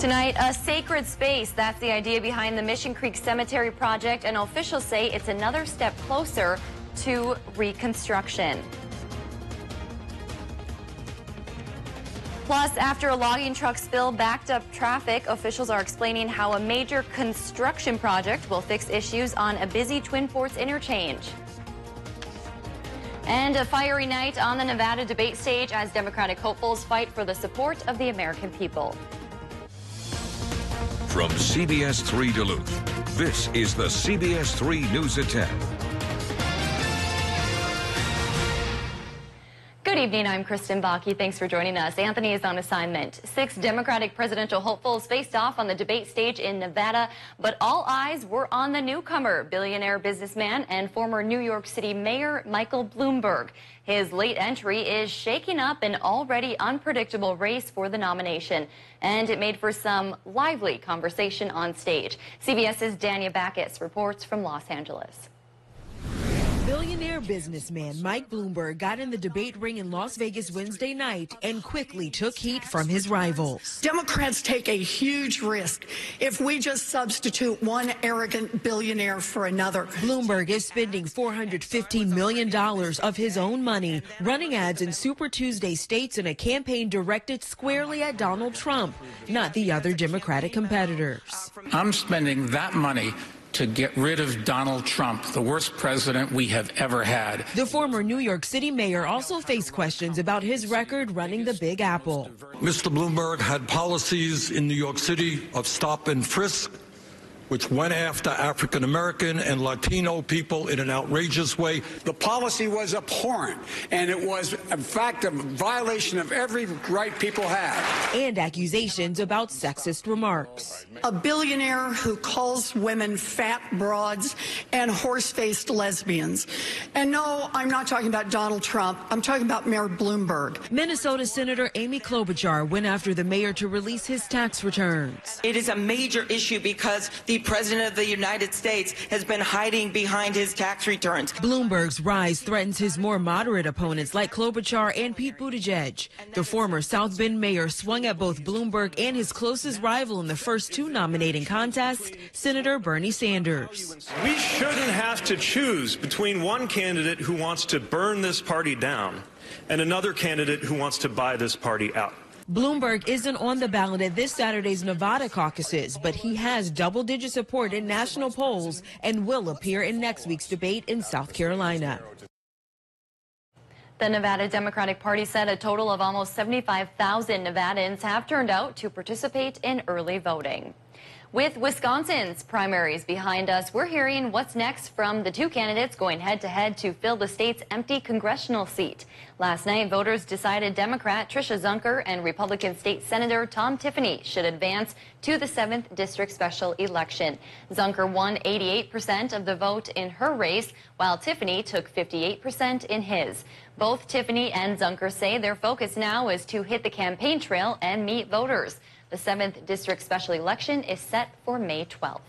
Tonight, a sacred space. That's the idea behind the Mission Creek Cemetery project, and officials say it's another step closer to reconstruction. Plus, after a logging truck spill backed up traffic, officials are explaining how a major construction project will fix issues on a busy Twin Forks interchange. And a fiery night on the Nevada debate stage as Democratic hopefuls fight for the support of the American people. From CBS3 Duluth, this is the CBS3 News at 10. Good evening, I'm Kristen Bakke. Thanks for joining us. Anthony is on assignment. 6 Democratic presidential hopefuls faced off on the debate stage in Nevada, but all eyes were on the newcomer, billionaire businessman and former New York City Mayor Michael Bloomberg. His late entry is shaking up an already unpredictable race for the nomination, and it made for some lively conversation on stage. CBS's Dania Backus reports from Los Angeles. Billionaire businessman Mike Bloomberg got in the debate ring in Las Vegas Wednesday night and quickly took heat from his rivals. Democrats take a huge risk if we just substitute one arrogant billionaire for another. Bloomberg is spending $415 million of his own money running ads in Super Tuesday states in a campaign directed squarely at Donald Trump, not the other Democratic competitors. I'm spending that money to get rid of Donald Trump, the worst president we have ever had. The former New York City mayor also faced questions about his record running the Big Apple. Mr. Bloomberg had policies in New York City of stop and frisk, which went after African American and Latino people in an outrageous way. The policy was abhorrent, and it was, in fact, a violation of every right people have. And accusations about sexist remarks. A billionaire who calls women fat broads and horse-faced lesbians. And no, I'm not talking about Donald Trump. I'm talking about Mayor Bloomberg. Minnesota Senator Amy Klobuchar went after the mayor to release his tax returns. It is a major issue because the President of the United States has been hiding behind his tax returns. Bloomberg's rise threatens his more moderate opponents like Klobuchar and Pete Buttigieg. The former South Bend mayor swung at both Bloomberg and his closest rival in the first 2 nominating contests, Senator Bernie Sanders. We shouldn't have to choose between one candidate who wants to burn this party down and another candidate who wants to buy this party out. Bloomberg isn't on the ballot at this Saturday's Nevada caucuses, but he has double-digit support in national polls and will appear in next week's debate in South Carolina. The Nevada Democratic Party said a total of almost 75,000 Nevadans have turned out to participate in early voting. With Wisconsin's primaries behind us, we're hearing what's next from the 2 candidates going head-to-head to fill the state's empty congressional seat. Last night, voters decided Democrat Tricia Zunker and Republican State Senator Tom Tiffany should advance to the 7th District special election. Zunker won 88% of the vote in her race, while Tiffany took 58% in his. Both Tiffany and Zunker say their focus now is to hit the campaign trail and meet voters. The 7th District special election is set for May 12th.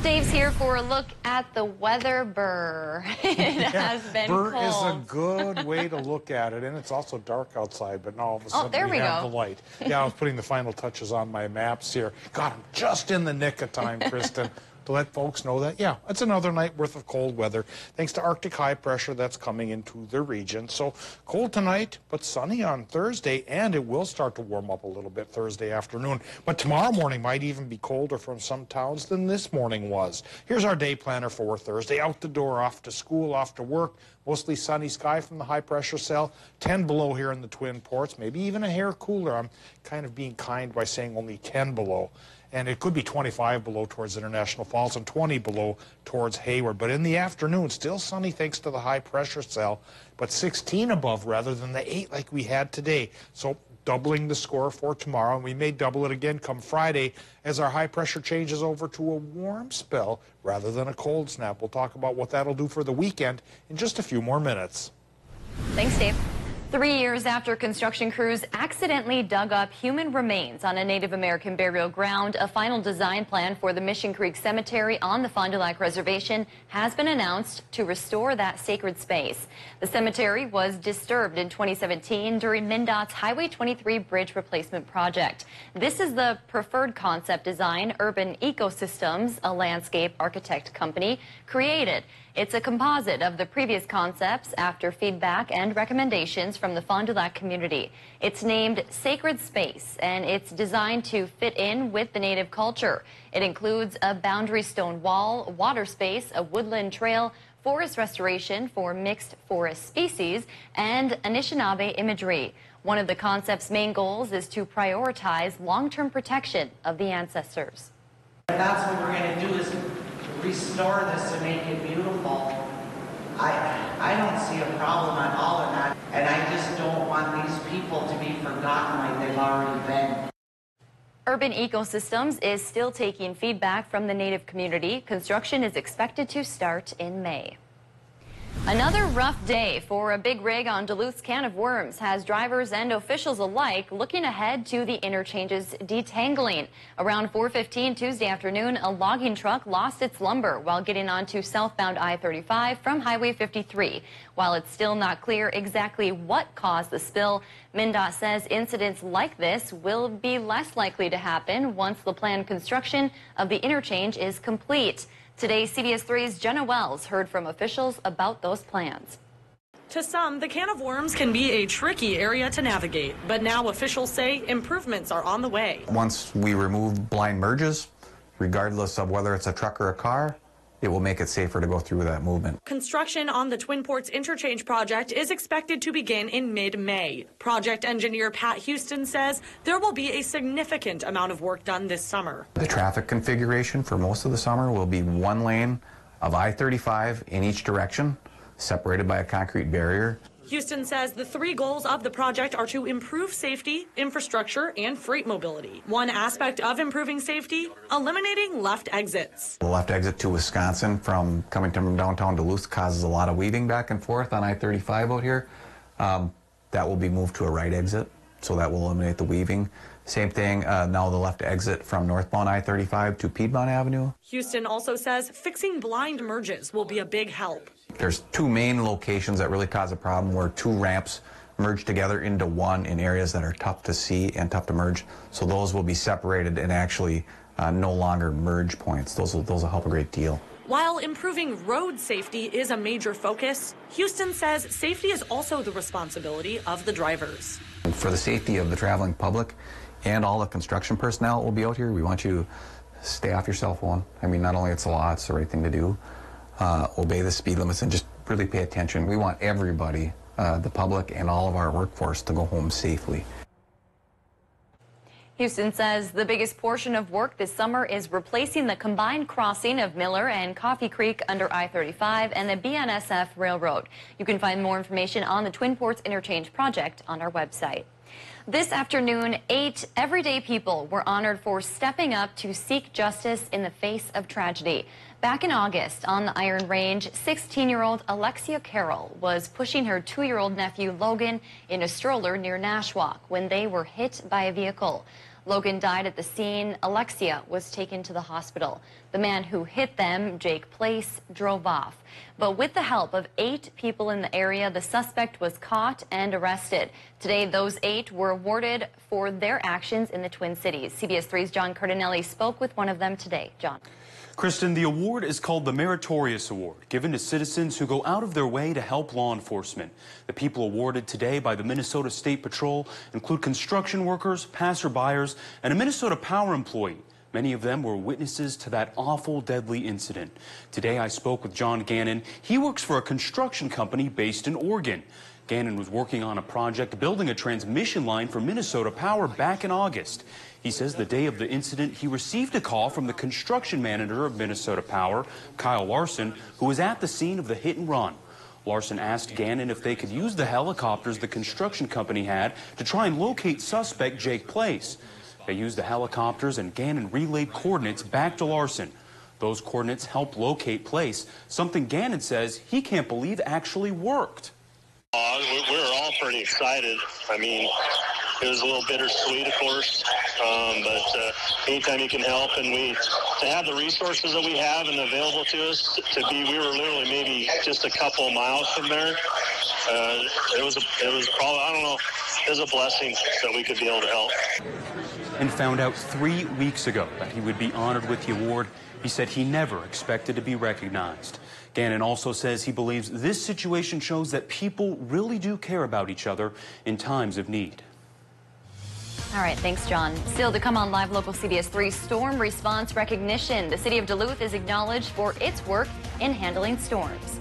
Dave's here for a look at the weather. Burr. It has been Burr cold. is a good way to look at it, and it's also dark outside, but now all of a sudden there we have go. the light. Yeah, I was putting the final touches on my maps here. God, I'm just in the nick of time, Kristen, to let folks know that, yeah, it's another night worth of cold weather, thanks to Arctic high pressure that's coming into the region. So cold tonight, but sunny on Thursday, and it will start to warm up a little bit Thursday afternoon. But tomorrow morning might even be colder from some towns than this morning was. Here's our day planner for Thursday. Out the door, off to school, off to work. Mostly sunny sky from the high pressure cell. 10 below here in the Twin Ports, maybe even a hair cooler. I'm kind of being kind by saying only 10 below. And it could be 25 below towards International Falls and 20 below towards Hayward. But in the afternoon, still sunny thanks to the high pressure cell, but 16 above rather than the 8 like we had today. So doubling the score for tomorrow, and we may double it again come Friday as our high pressure changes over to a warm spell rather than a cold snap. We'll talk about what that'll do for the weekend in just a few more minutes. Thanks, Dave. 3 years after construction crews accidentally dug up human remains on a Native American burial ground, a final design plan for the Mission Creek Cemetery on the Fond du Lac Reservation has been announced to restore that sacred space. The cemetery was disturbed in 2017 during MnDOT's Highway 23 bridge replacement project. This is the preferred concept design Urban Ecosystems, a landscape architect company, created. It's a composite of the previous concepts after feedback and recommendations from the Fond du Lac community. It's named Sacred Space, and it's designed to fit in with the native culture. It includes a boundary stone wall, water space, a woodland trail, forest restoration for mixed forest species, and Anishinaabe imagery. One of the concept's main goals is to prioritize long-term protection of the ancestors. And that's what we're going to do is restore this to make it beautiful. I don't see a problem at all in that, and I just don't want these people to be forgotten like they've already been. Urban Ecosystems is still taking feedback from the Native community. Construction is expected to start in May. Another rough day for a big rig on Duluth's Can of Worms has drivers and officials alike looking ahead to the interchange's detangling. Around 4:15 Tuesday afternoon, a logging truck lost its lumber while getting onto southbound I-35 from Highway 53. While it's still not clear exactly what caused the spill, MnDOT says incidents like this will be less likely to happen once the planned construction of the interchange is complete. Today, CBS3's Jenna Wells heard from officials about those plans. To some, the Can of Worms can be a tricky area to navigate, but now officials say improvements are on the way. Once we remove blind merges, regardless of whether it's a truck or a car, it will make it safer to go through that movement. Construction on the Twin Ports Interchange project is expected to begin in mid-May. Project engineer Pat Houston says there will be a significant amount of work done this summer. The traffic configuration for most of the summer will be one lane of I-35 in each direction, separated by a concrete barrier. Houston says the three goals of the project are to improve safety, infrastructure, and freight mobility. One aspect of improving safety, eliminating left exits. The left exit to Wisconsin from coming from downtown Duluth causes a lot of weaving back and forth on I-35 out here. That will be moved to a right exit, so that will eliminate the weaving. Same thing, now the left exit from northbound I-35 to Piedmont Avenue. Houston also says fixing blind merges will be a big help. There's two main locations that really cause a problem where two ramps merge together into one in areas that are tough to see and tough to merge. So those will be separated and actually no longer merge points. Those will help a great deal. While improving road safety is a major focus, Houston says safety is also the responsibility of the drivers. For the safety of the traveling public and all the construction personnel that will be out here, we want you to stay off your cell phone. I mean, not only it's the law, it's the right thing to do. Obey the speed limits and just really pay attention. We want everybody, the public and all of our workforce, to go home safely. Houston says the biggest portion of work this summer is replacing the combined crossing of Miller and Coffee Creek under I-35 and the BNSF Railroad. You can find more information on the Twin Ports Interchange project on our website. This afternoon, 8 everyday people were honored for stepping up to seek justice in the face of tragedy. Back in August on the Iron Range, 16-year-old Alexia Carroll was pushing her 2-year-old nephew Logan in a stroller near Nashwauk when they were hit by a vehicle. Logan died at the scene. Alexia was taken to the hospital. The man who hit them, Jake Place, drove off. But with the help of 8 people in the area, the suspect was caught and arrested. Today, those 8 were awarded for their actions in the Twin Cities. CBS3's John Cardinelli spoke with one of them today. John. Kristen, the award is called the Meritorious Award, given to citizens who go out of their way to help law enforcement. The people awarded today by the Minnesota State Patrol include construction workers, passerbyers, and a Minnesota Power employee. Many of them were witnesses to that awful, deadly incident. Today I spoke with John Gannon. He works for a construction company based in Oregon. Gannon was working on a project building a transmission line for Minnesota Power back in August. He says the day of the incident, he received a call from the construction manager of Minnesota Power, Kyle Larson, who was at the scene of the hit and run. Larson asked Gannon if they could use the helicopters the construction company had to try and locate suspect Jake Place. They used the helicopters, and Gannon relayed coordinates back to Larson. Those coordinates helped locate Place, something Gannon says he can't believe actually worked. were all pretty excited. I mean, it was a little bittersweet, of course, but anytime you can help, and to have the resources that we have and available to us, we were literally maybe just a couple of miles from there. It was probably, I don't know, it was a blessing that we could be able to help. And found out 3 weeks ago that he would be honored with the award. He said he never expected to be recognized. Gannon also says he believes this situation shows that people really do care about each other in times of need. All right, thanks, John. Still to come on Live Local CBS 3 storm response recognition. The city of Duluth is acknowledged for its work in handling storms.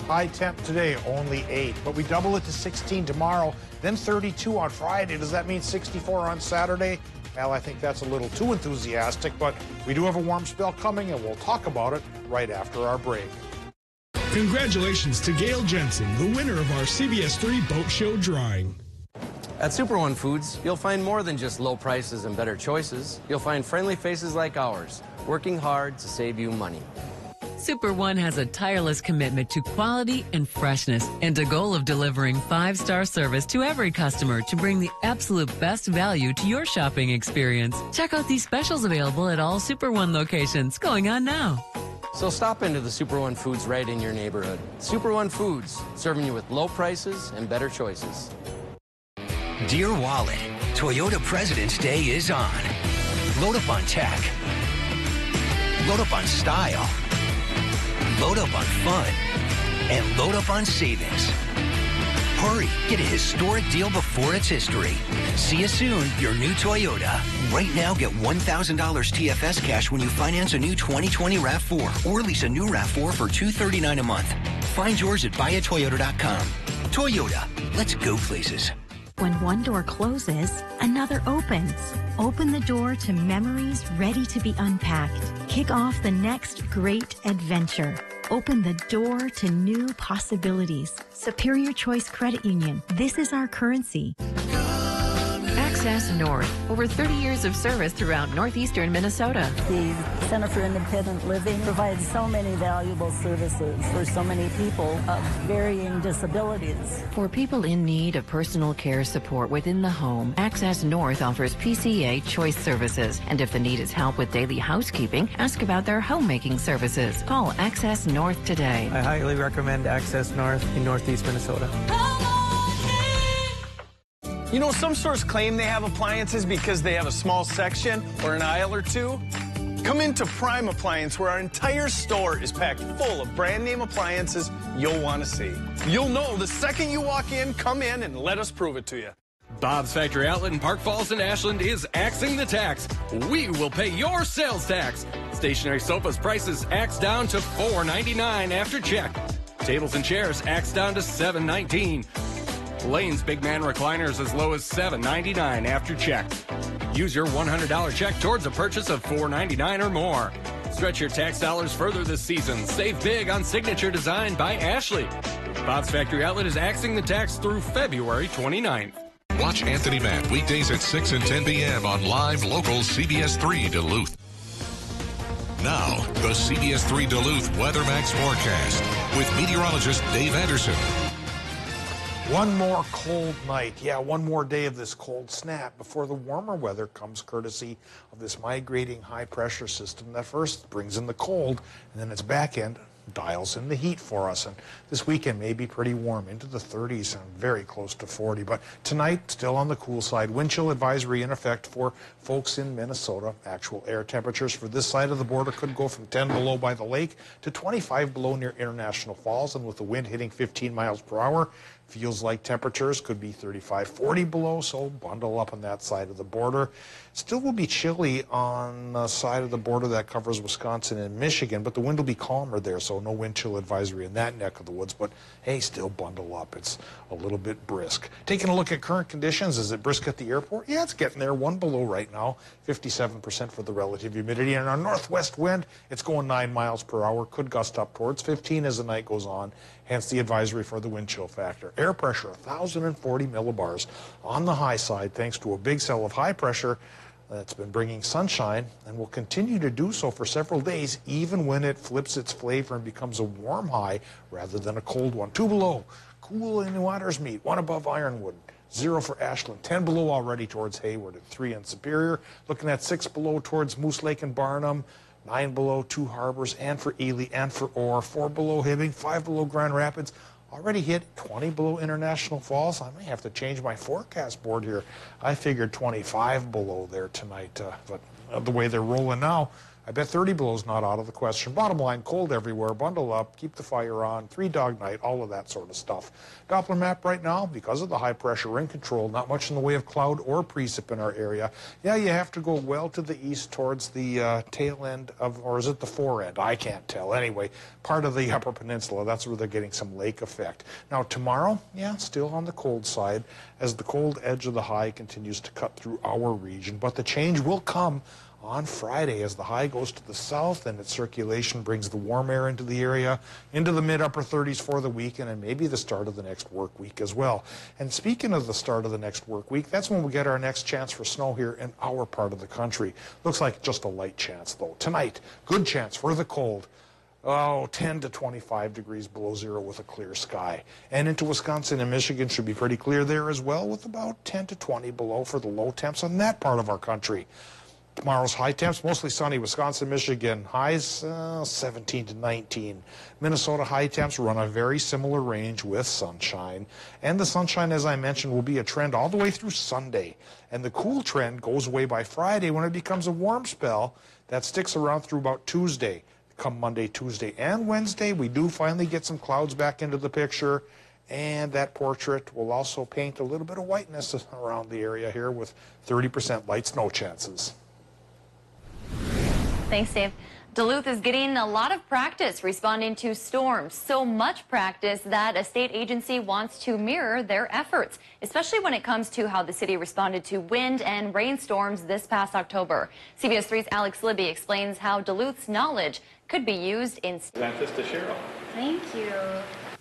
High temp today, only 8, but we double it to 16 tomorrow, then 32 on Friday. Does that mean 64 on Saturday? Well, I think that's a little too enthusiastic, but we do have a warm spell coming, and we'll talk about it right after our break. Congratulations to Gail Jensen, the winner of our CBS 3 Boat Show drawing. At Super One Foods, you'll find more than just low prices and better choices. You'll find friendly faces like ours, working hard to save you money. Super One has a tireless commitment to quality and freshness and a goal of delivering 5-star service to every customer to bring the absolute best value to your shopping experience. Check out these specials available at all Super One locations going on now. So stop into the Super One Foods right in your neighborhood. Super One Foods, serving you with low prices and better choices. Dear Wallet, Toyota President's Day is on. Load up on tech. Load up on style. Load up on fun. And load up on savings. Hurry, get a historic deal before it's history. See you soon, your new Toyota. Right now, get $1,000 TFS cash when you finance a new 2020 RAV4 or lease a new RAV4 for $239 a month. Find yours at buyatoyota.com. Toyota, let's go places. When one door closes, another opens. Open the door to memories ready to be unpacked. Kick off the next great adventure. Open the door to new possibilities. Superior Choice Credit Union. This is our currency. Access North. Over 30 years of service throughout northeastern Minnesota. The Center for Independent Living provides so many valuable services for so many people of varying disabilities. For people in need of personal care support within the home, Access North offers PCA Choice Services. And if the need is help with daily housekeeping, ask about their homemaking services. Call Access North today. I highly recommend Access North in northeast Minnesota. You know, some stores claim they have appliances because they have a small section or an aisle or two. Come into Prime Appliance, where our entire store is packed full of brand name appliances you'll want to see. You'll know the second you walk in. Come in and let us prove it to you. Bob's Factory Outlet in Park Falls and Ashland is axing the tax. We will pay your sales tax. Stationary sofas prices axed down to $4.99 after check. Tables and chairs axed down to $7.19. Lane's Big Man recliners as low as $7.99 after check. Use your $100 check towards a purchase of $4.99 or more. Stretch your tax dollars further this season. Save big on Signature Design by Ashley. Bob's Factory Outlet is axing the tax through February 29th. Watch Anthony Matt weekdays at 6 and 10 p.m. on Live Local CBS 3 Duluth. Now, the CBS 3 Duluth Weather Max forecast with meteorologist Dave Anderson. One more cold night. Yeah, one more day of this cold snap before the warmer weather comes courtesy of this migrating high-pressure system that first brings in the cold, and then its back end dials in the heat for us. And this weekend may be pretty warm, into the 30s and very close to 40. But tonight, still on the cool side. Wind chill advisory in effect for folks in Minnesota. Actual air temperatures for this side of the border could go from 10 below by the lake to 25 below near International Falls. And with the wind hitting 15 miles per hour, feels like temperatures could be 35, 40 below, so bundle up on that side of the border. Still will be chilly on the side of the border that covers Wisconsin and Michigan, but the wind will be calmer there, so no wind chill advisory in that neck of the woods. But hey, still bundle up. It's a little bit brisk. Taking a look at current conditions, is it brisk at the airport? Yeah, it's getting there. 1 below right now, 57% for the relative humidity. And our northwest wind, it's going 9 miles per hour, could gust up towards 15 as the night goes on. Hence the advisory for the wind chill factor. Air pressure, 1,040 millibars on the high side, thanks to a big cell of high pressure That's been bringing sunshine and will continue to do so for several days, even when it flips its flavor and becomes a warm high rather than a cold one. 2 below, cool in Waters Meet, 1 above Ironwood, 0 for Ashland, 10 below already towards Hayward, and 3 in Superior. Looking at 6 below towards Moose Lake and Barnum, 9 below Two Harbors, and for Ely and for Orr, 4 below Hibbing, 5 below Grand Rapids. Already hit 20 below International Falls. I may have to change my forecast board here. I figured 25 below there tonight, but the way they're rolling now, I bet 30 below is not out of the question. Bottom line, cold everywhere, bundle up, keep the fire on, 3-dog night, all of that sort of stuff. Doppler map right now, because of the high pressure wind control, not much in the way of cloud or precip in our area. Yeah, you have to go well to the east towards the tail end of, or is it the forend? I can't tell. Anyway, part of the Upper Peninsula, that's where they're getting some lake effect. Now tomorrow, yeah, still on the cold side, as the cold edge of the high continues to cut through our region, but the change will come on Friday as the high goes to the south and its circulation brings the warm air into the area, into the mid-upper 30s for the weekend and maybe the start of the next work week as well. And speaking of the start of the next work week, that's when we get our next chance for snow here in our part of the country. Looks like just a light chance though. Tonight, good chance for the cold. 10 to 25 degrees below zero with a clear sky. And into Wisconsin and Michigan should be pretty clear there as well, with about 10 to 20 below for the low temps on that part of our country. Tomorrow's high temps, mostly sunny. Wisconsin, Michigan, highs 17 to 19. Minnesota high temps run a very similar range with sunshine. And the sunshine, as I mentioned, will be a trend all the way through Sunday. And the cool trend goes away by Friday when it becomes a warm spell that sticks around through about Tuesday. Come Monday, Tuesday, and Wednesday, we do finally get some clouds back into the picture. And that portrait will also paint a little bit of whiteness around the area here with 30% light snow chances. Thanks, Dave. Duluth is getting a lot of practice responding to storms. So much practice that a state agency wants to mirror their efforts, especially when it comes to how the city responded to wind and rainstorms this past October. CBS 3's Alex Libby explains how Duluth's knowledge could be used in... Present this to Cheryl. Thank you.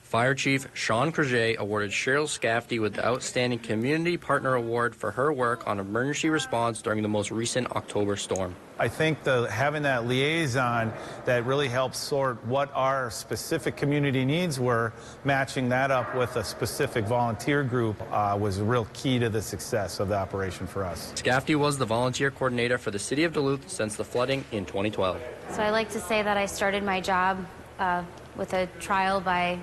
Fire Chief Sean Creuset awarded Cheryl Scafty with the Outstanding Community Partner Award for her work on emergency response during the most recent October storm. I think having that liaison that really helps sort what our specific community needs were, matching that up with a specific volunteer group was a real key to the success of the operation for us. Scafty was the volunteer coordinator for the city of Duluth since the flooding in 2012. So I like to say that I started my job with a trial by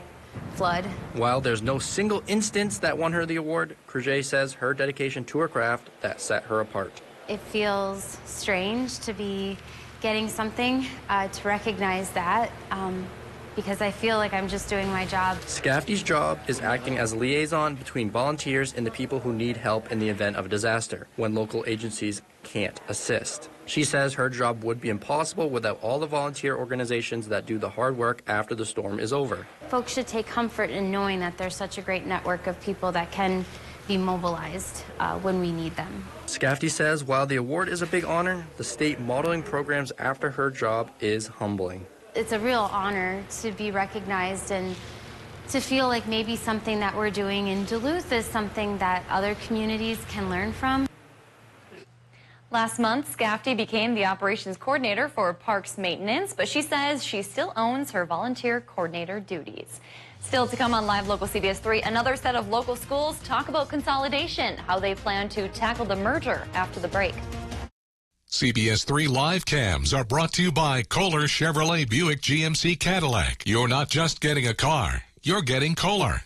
flood. While there's no single instance that won her the award, Creuset says her dedication to her craft that set her apart. It feels strange to be getting something to recognize that because I feel like I'm just doing my job. Scafty's job is acting as a liaison between volunteers and the people who need help in the event of a disaster when local agencies can't assist. She says her job would be impossible without all the volunteer organizations that do the hard work after the storm is over. Folks should take comfort in knowing that there's such a great network of people that can be mobilized when we need them. Scafty says while the award is a big honor, the state modeling programs after her job is humbling. It's a real honor to be recognized and to feel like maybe something that we're doing in Duluth is something that other communities can learn from. Last month, Scafty became the operations coordinator for parks maintenance, but she says she still owns her volunteer coordinator duties. Still to come on Live Local CBS 3, another set of local schools talk about consolidation, how they plan to tackle the merger after the break. CBS 3 live cams are brought to you by Kohler Chevrolet Buick GMC Cadillac. You're not just getting a car, you're getting Kohler.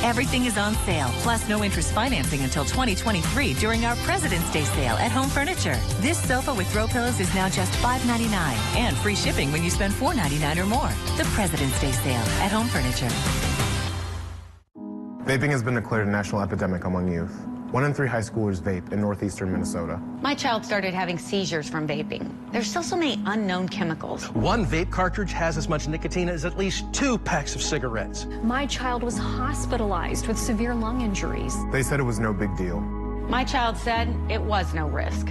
Everything is on sale, plus no interest financing until 2023 during our President's Day sale at Home Furniture. This sofa with throw pillows is now just $5.99 and free shipping when you spend $4.99 or more. The President's Day sale at Home Furniture. Vaping has been declared a national epidemic among youth. 1 in 3 high schoolers vape in northeastern Minnesota. My child started having seizures from vaping. There's still so many unknown chemicals. One vape cartridge has as much nicotine as at least 2 packs of cigarettes. My child was hospitalized with severe lung injuries. They said it was no big deal. My child said it was no risk.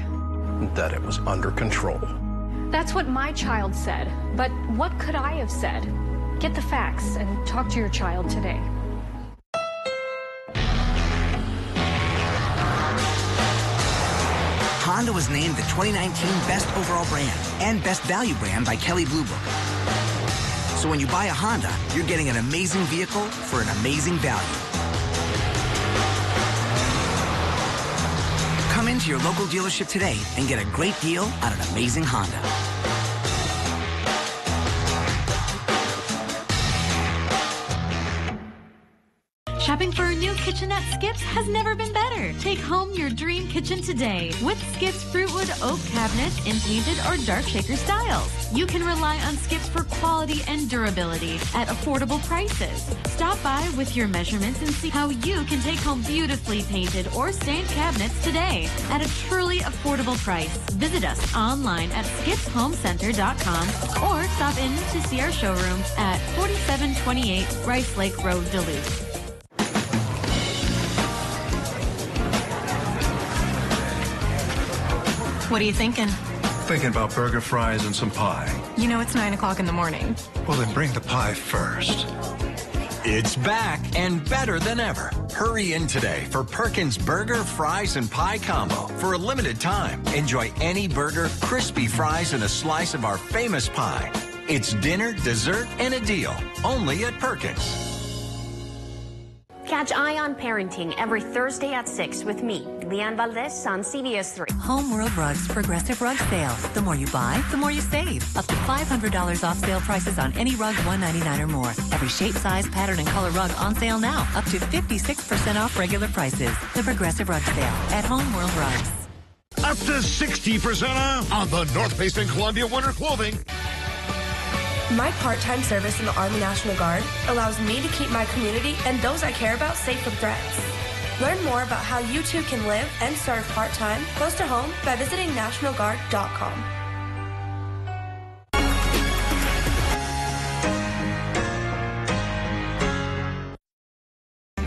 That it was under control. That's what my child said. But what could I have said? Get the facts and talk to your child today. Honda was named the 2019 Best Overall Brand and Best Value Brand by Kelley Blue Book. So when you buy a Honda, you're getting an amazing vehicle for an amazing value. Come into your local dealership today and get a great deal on an amazing Honda. Shopping for a new kitchen at Skips has never been better. Take home your dream kitchen today with Skips Fruitwood Oak Cabinets in painted or dark shaker styles. You can rely on Skips for quality and durability at affordable prices. Stop by with your measurements and see how you can take home beautifully painted or stained cabinets today at a truly affordable price. Visit us online at skipshomecenter.com or stop in to see our showroom at 4728 Rice Lake Road, Duluth. What are you thinking? Thinking about burger, fries, and some pie. You know it's 9 o'clock in the morning. Well, then bring the pie first. It's back and better than ever. Hurry in today for Perkins Burger, Fries, and Pie Combo. For a limited time, enjoy any burger, crispy fries, and a slice of our famous pie. It's dinner, dessert, and a deal. Only at Perkins. Catch Eye on Parenting every Thursday at 6 with me, Leanne Valdez, on CBS3. Home World Rugs Progressive Rug Sale. The more you buy, the more you save. Up to $500 off sale prices on any rug, $199 or more. Every shape, size, pattern, and color rug on sale now. Up to 56% off regular prices. The Progressive Rug Sale at Home World Rugs. Up to 60% off on the North Face and Columbia winter clothing. My part-time service in the Army National Guard allows me to keep my community and those I care about safe from threats. Learn more about how you too can live and serve part-time close to home by visiting nationalguard.com.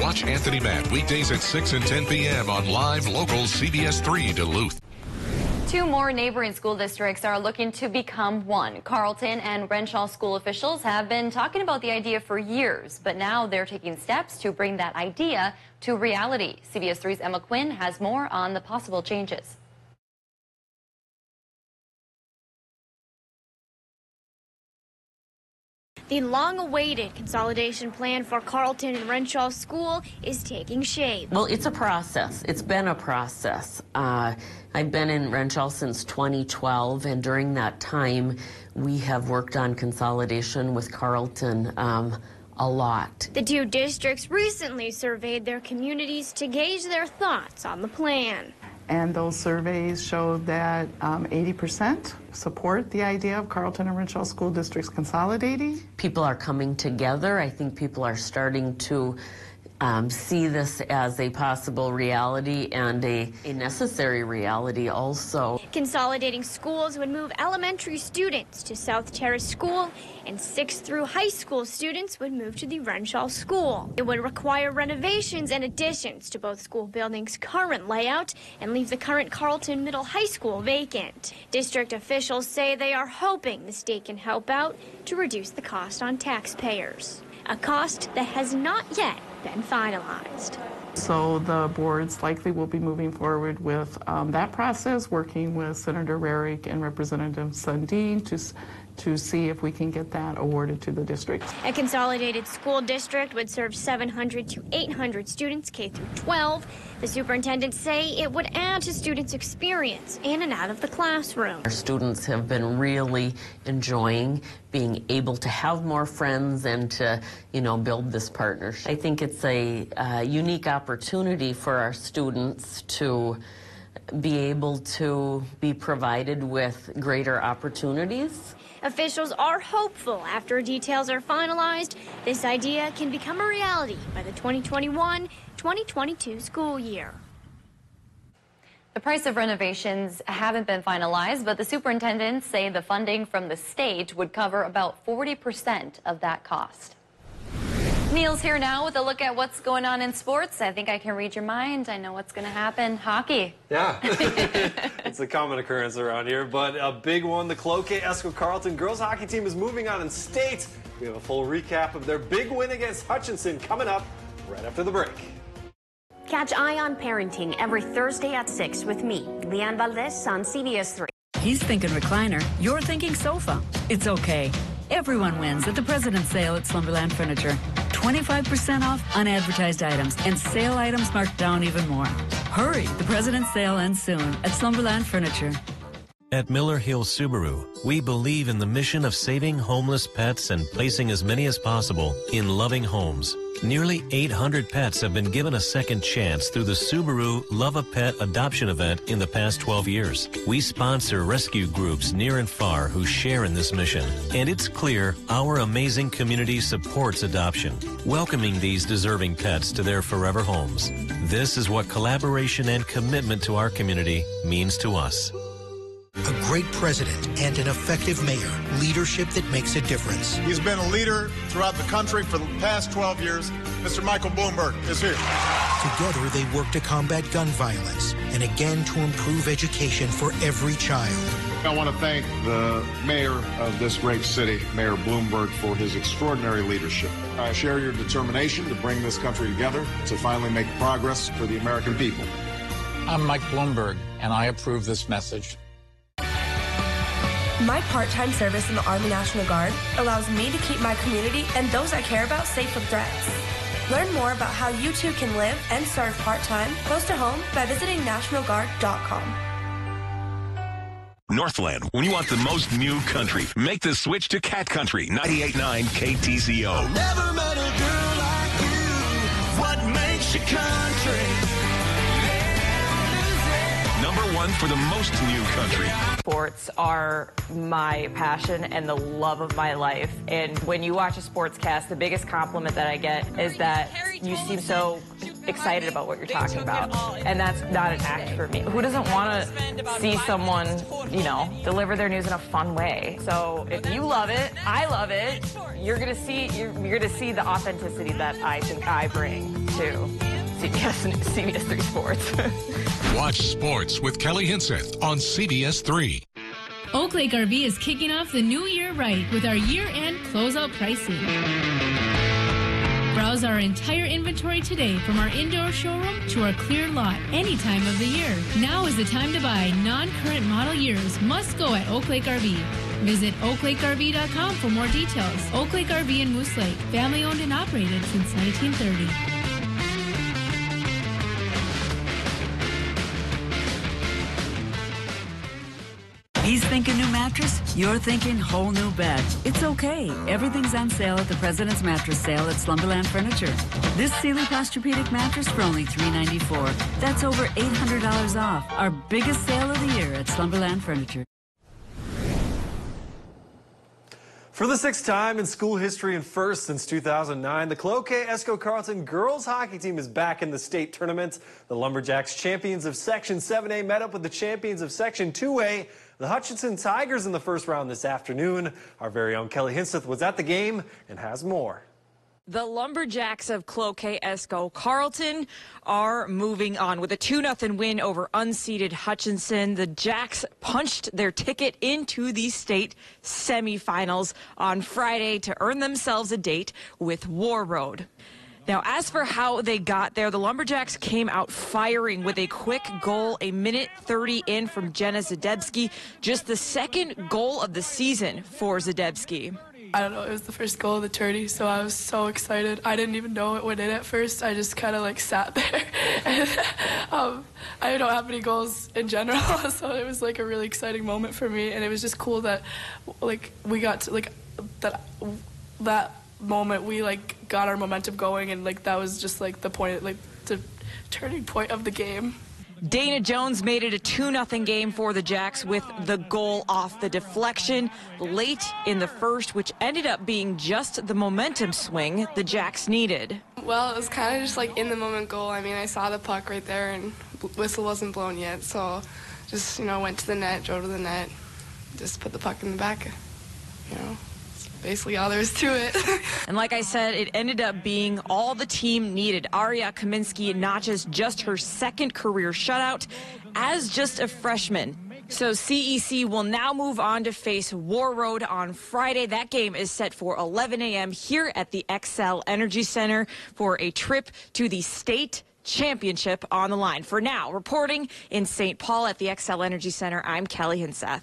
Watch Anthony Matt weekdays at 6 and 10 p.m. on live local CBS3 Duluth. 2 more neighboring school districts are looking to become one. Carleton and Renshaw school officials have been talking about the idea for years, but now they're taking steps to bring that idea to reality. CBS3's Emma Quinn has more on the possible changes. The long-awaited consolidation plan for Carleton and Renshaw School is taking shape. Well, it's a process. It's been a process. I've been in Renshaw since 2012, and during that time, we have worked on consolidation with Carleton a lot. The 2 districts recently surveyed their communities to gauge their thoughts on the plan. And those surveys showed that 80% support the idea of Carleton and Renshaw school districts consolidating. People are coming together. I think people are starting to see this as a possible reality and a necessary reality also. Consolidating schools would move elementary students to South Terrace School, and 6th through high school students would move to the Renshaw School. It would require renovations and additions to both school buildings' current layout and leave the current Carleton Middle High School vacant. District officials say they are hoping the state can help out to reduce the cost on taxpayers, a cost that has not yet been finalized. So the boards likely will be moving forward with that process, working with Senator Rarick and Representative Sundin to see if we can get that awarded to the district. A consolidated school district would serve 700 to 800 students K through 12. The superintendents say it would add to students' experience in and out of the classroom. Our students have been really enjoying being able to have more friends and to, build this partnership. I think it's a unique opportunity for our students to be able to be provided with greater opportunities. Officials are hopeful after details are finalized, this idea can become a reality by the 2021-2022 school year. The price of renovations haven't been finalized, but the superintendents say the funding from the state would cover about 40% of that cost. Neil's here now with a look at what's going on in sports. I think I can read your mind. I know what's going to happen. Hockey. Yeah, it's a common occurrence around here, but a big one. The Cloquet Esco Carleton girls hockey team is moving on in state. We have a full recap of their big win against Hutchinson coming up right after the break. Catch Eye on Parenting every Thursday at 6 with me, Leanne Valdez, on CBS3. He's thinking recliner, you're thinking sofa. It's okay. Everyone wins at the President's Sale at Slumberland Furniture. 25% off unadvertised items and sale items marked down even more. Hurry, the President's Sale ends soon at Slumberland Furniture. At Miller Hill Subaru, we believe in the mission of saving homeless pets and placing as many as possible in loving homes. Nearly 800 pets have been given a second chance through the Subaru Love a Pet adoption event in the past 12 years. We sponsor rescue groups near and far who share in this mission. And it's clear our amazing community supports adoption, welcoming these deserving pets to their forever homes. This is what collaboration and commitment to our community means to us. A great president and an effective mayor. Leadership that makes a difference. He's been a leader throughout the country for the past 12 years. Mr. Michael Bloomberg is here. Together, they work to combat gun violence and again to improve education for every child. I want to thank the mayor of this great city, Mayor Bloomberg, for his extraordinary leadership. I share your determination to bring this country together to finally make progress for the American people. I'm Mike Bloomberg, and I approve this message. My part-time service in the Army National Guard allows me to keep my community and those I care about safe from threats. Learn more about how you too can live and serve part-time close to home by visiting nationalguard.com. Northland, when you want the most new country, make the switch to Cat Country 98.9 KTZO. Never met a girl like you. What makes you country? #1 for the most new country. Sports are my passion and the love of my life. And when you watch a sportscast, the biggest compliment that I get is that you seem so excited about what you're talking about. And that's not an act for me. Who doesn't want to see someone, deliver their news in a fun way? So if you love it, I love it, you're going to see the authenticity that I think I bring to CBS3 Sports. Watch sports with Kelly Hinseth on CBS3. Oak Lake RV is kicking off the new year right with our year-end closeout pricing. Browse our entire inventory today, from our indoor showroom to our clear lot, any time of the year. Now is the time to buy. Non-current model years must go at Oak Lake RV. Visit oaklakerv.com for more details. Oak Lake RV in Moose Lake, family owned and operated since 1930. He's thinking new mattress, you're thinking whole new bed. It's okay. Everything's on sale at the President's Mattress Sale at Slumberland Furniture. This Sealy Posturepedic mattress for only $394. That's over $800 off. Our biggest sale of the year at Slumberland Furniture. For the 6th time in school history and first since 2009, the Cloquet Esco Carleton girls hockey team is back in the state tournament. The Lumberjacks, champions of Section 7A, met up with the champions of Section 2A, the Hutchinson Tigers, in the first round this afternoon. Our very own Kelly Hinseth was at the game and has more. The Lumberjacks of Cloquet Esco Carleton are moving on with a 2-0 win over unseeded Hutchinson. The Jacks punched their ticket into the state semifinals on Friday to earn themselves a date with War Road. Now, as for how they got there, the Lumberjacks came out firing with a quick goal, a minute 30 in from Jenna Zadebski, just the second goal of the season for Zadebski. I don't know, it was the first goal of the tourney, so I was so excited. I didn't even know it went in at first. I just kind of sat there. And, I don't have any goals in general, so it was a really exciting moment for me, and it was just cool that we got to that moment we got our momentum going, and that was just the point, the turning point of the game. Dana Jones made it a 2-0 game for the Jacks with the goal off the deflection late in the first, which ended up being just the momentum swing the Jacks needed. Well, it was kind of just in the moment goal. I mean, I saw the puck right there and whistle wasn't blown yet, so just went to the net, drove to the net, just put the puck in the back. Basically all there is to it. And like I said, it ended up being all the team needed. Aria Kaminsky notches just her second career shutout as just a freshman. So CEC will now move on to face War Road on Friday. That game is set for 11 a.m. here at the XL Energy Center for a trip to the state championship on the line. For now, reporting in St. Paul at the Xcel Energy Center, I'm Kelly Hinseth.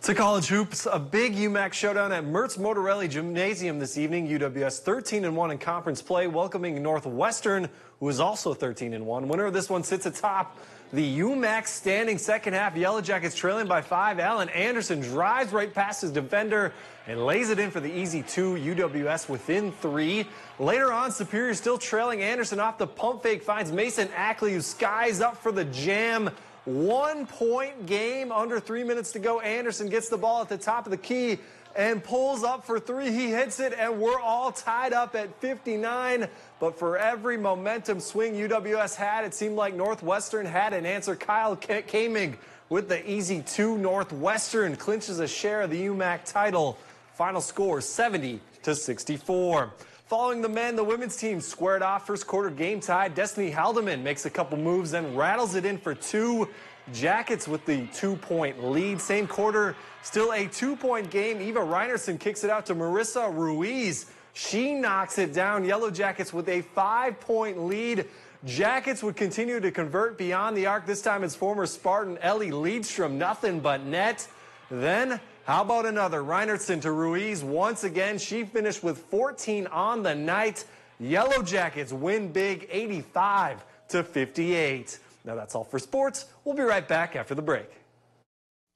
To college hoops, a big UMAC showdown at Mertz Motorelli Gymnasium this evening. UWS 13-1 in conference play, welcoming Northwestern, who is also 13-1. Winner of this one sits atop the UMAC standing second half. Yellow Jackets trailing by 5. Allen Anderson drives right past his defender and lays it in for the easy 2. UWS within 3. Later on, Superior still trailing. Anderson off the pump fake finds Mason Ackley, who skies up for the jam. 1-point game, under 3 minutes to go. Anderson gets the ball at the top of the key and pulls up for 3. He hits it, and we're all tied up at 59. But for every momentum swing UWS had, it seemed like Northwestern had an answer. Kyle Kaming with the easy 2. Northwestern clinches a share of the UMAC title. Final score 70-64. Following the men, the women's team squared off. First quarter game tie. Destiny Haldeman makes a couple moves, then rattles it in for 2. Jackets with the 2-point lead. Same quarter, still a 2-point game. Eva Reinerson kicks it out to Marissa Ruiz. She knocks it down. Yellow Jackets with a 5-point lead. Jackets would continue to convert beyond the arc. This time it's former Spartan Ellie Liedstrom. Nothing but net. Then, how about another? Reinertson to Ruiz once again. She finished with 14 on the night. Yellow Jackets win big, 85-58. Now that's all for sports. We'll be right back after the break.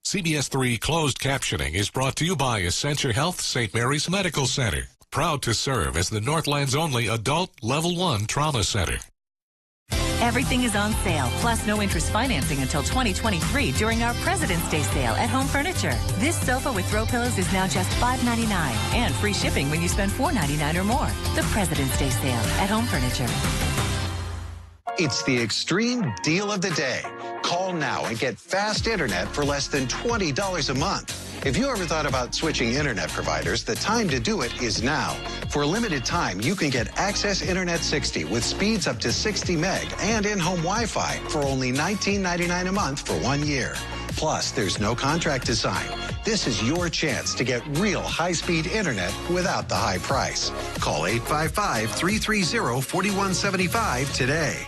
CBS3 closed captioning is brought to you by Essentia Health St. Mary's Medical Center. Proud to serve as the Northland's only adult Level 1 trauma center. Everything is on sale, plus no interest financing until 2023 during our President's Day sale at Home Furniture. This sofa with throw pillows is now just $5.99 and free shipping when you spend $4.99 or more. The President's Day sale at Home Furniture. It's the extreme deal of the day. Call now and get fast internet for less than $20 a month. If you ever thought about switching internet providers, the time to do it is now. For a limited time, you can get Access Internet 60 with speeds up to 60 meg and in-home Wi-Fi for only $19.99 a month for 1 year. Plus, there's no contract to sign. This is your chance to get real high-speed internet without the high price. Call 855-330-4175 today.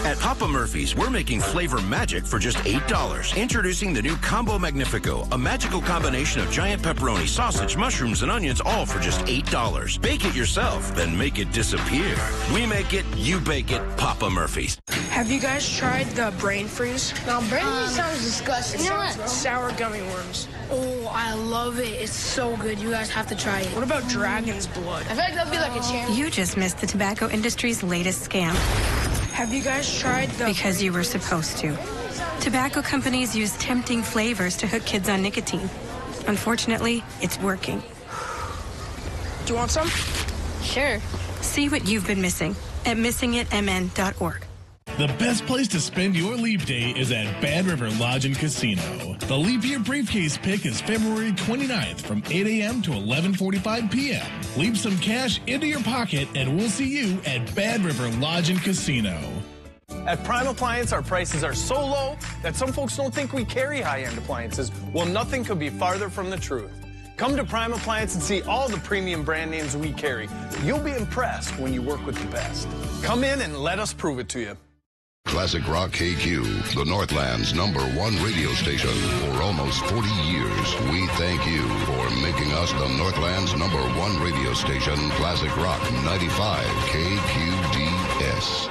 At Papa Murphy's, we're making flavor magic for just $8. Introducing the new Combo Magnifico, a magical combination of giant pepperoni, sausage, mushrooms, and onions, all for just $8. Bake it yourself, then make it disappear. We make it, you bake it, Papa Murphy's. Have you guys tried the brain freeze? No, brain freeze sounds disgusting. You know what? Sour gummy worms. Oh, I love it. It's so good. You guys have to try it. What about dragon's blood? I feel like that'd be like a channel. You just missed the tobacco industry's latest scam. Have you guys tried the... Because you were supposed to. Tobacco companies use tempting flavors to hook kids on nicotine. Unfortunately, it's working. Do you want some? Sure. See what you've been missing at missingitmn.org. The best place to spend your leap day is at Bad River Lodge and Casino. The leap year briefcase pick is February 29th from 8 a.m. to 11:45 p.m. Leap some cash into your pocket and we'll see you at Bad River Lodge and Casino. At Prime Appliance, our prices are so low that some folks don't think we carry high-end appliances. Well, nothing could be farther from the truth. Come to Prime Appliance and see all the premium brand names we carry. You'll be impressed when you work with the best. Come in and let us prove it to you. Classic Rock KQ, the Northland's #1 radio station for almost 40 years. We thank you for making us the Northland's #1 radio station. Classic Rock 95 KQDS.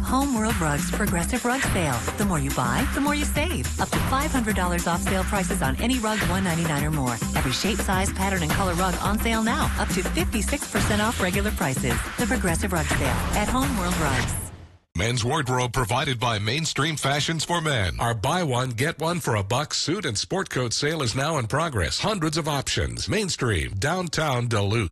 Home World Rugs Progressive Rug Sale. The more you buy, the more you save. Up to $500 off sale prices on any rug, $199 or more. Every shape, size, pattern, and color rug on sale now. Up to 56% off regular prices. The Progressive Rug Sale at Home World Rugs. Men's wardrobe provided by Mainstream Fashions for Men. Our buy one, get one for $1 suit and sport coat sale is now in progress. Hundreds of options. Mainstream, downtown Duluth.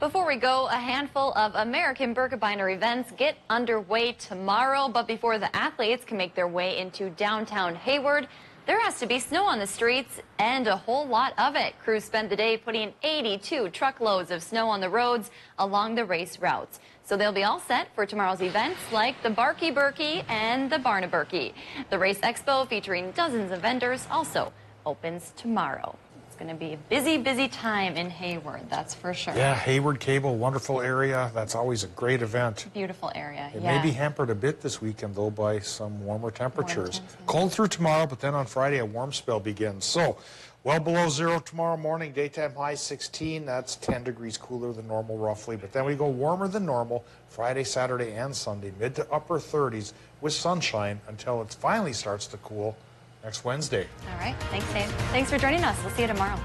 Before we go, a handful of American Birkebeiner events get underway tomorrow. But before the athletes can make their way into downtown Hayward, there has to be snow on the streets and a whole lot of it. Crews spent the day putting 82 truckloads of snow on the roads along the race routes. So they'll be all set for tomorrow's events like the Barky Berkey and the Barnaburkey. The Race Expo, featuring dozens of vendors, also opens tomorrow. It's going to be a busy, busy time in Hayward, that's for sure. Yeah, Hayward Cable, wonderful area. That's always a great event. Beautiful area, It yeah. may be hampered a bit this weekend, though, by some warmer temperatures. Cold through tomorrow, but then on Friday, a warm spell begins. So, well below zero tomorrow morning, daytime high 16. That's 10 degrees cooler than normal, roughly. But then we go warmer than normal Friday, Saturday, and Sunday, mid to upper 30s with sunshine until it finally starts to cool next Wednesday. All right. Thanks, Dave. Thanks for joining us. We'll see you tomorrow.